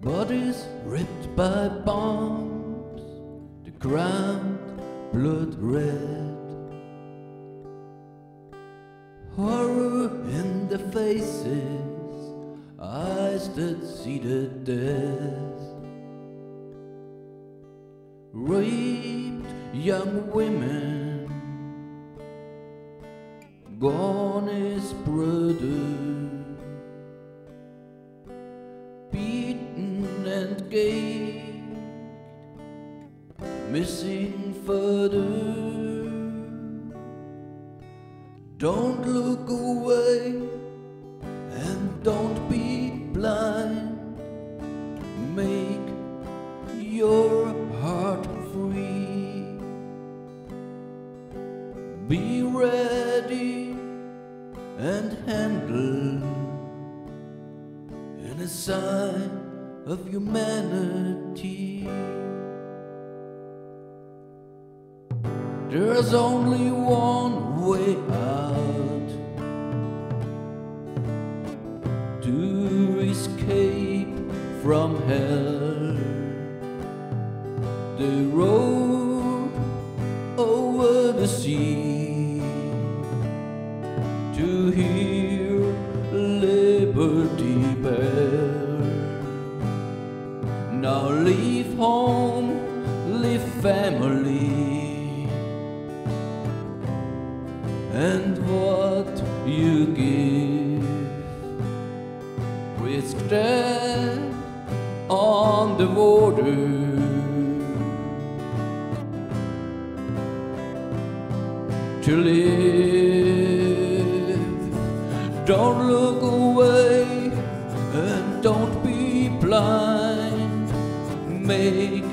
Bodies ripped by bombs, the ground blood red. Horror in the faces, eyes that see the death. Raped young women, gone his brother. Beaten and gagged, missing further. Don't look away and don't be blind. Make your heart free. Be ready and handle in a sign of humanity. There's only one way out to escape from hell. The road over the sea to hear liberty bell. Now leave home, leave family, and what you give. Risk death on the border. To live, don't look away and don't be blind. Make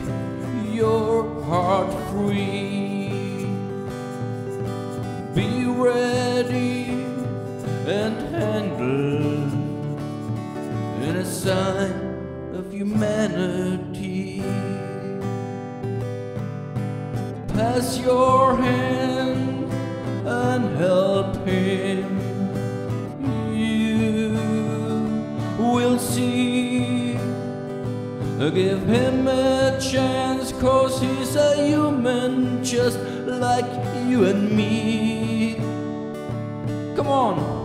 your heart free. Be ready and handle in a sign of humanity. Pass your hand and help him. You will see. Give him a chance, 'cause he's a human just like you and me. Come on.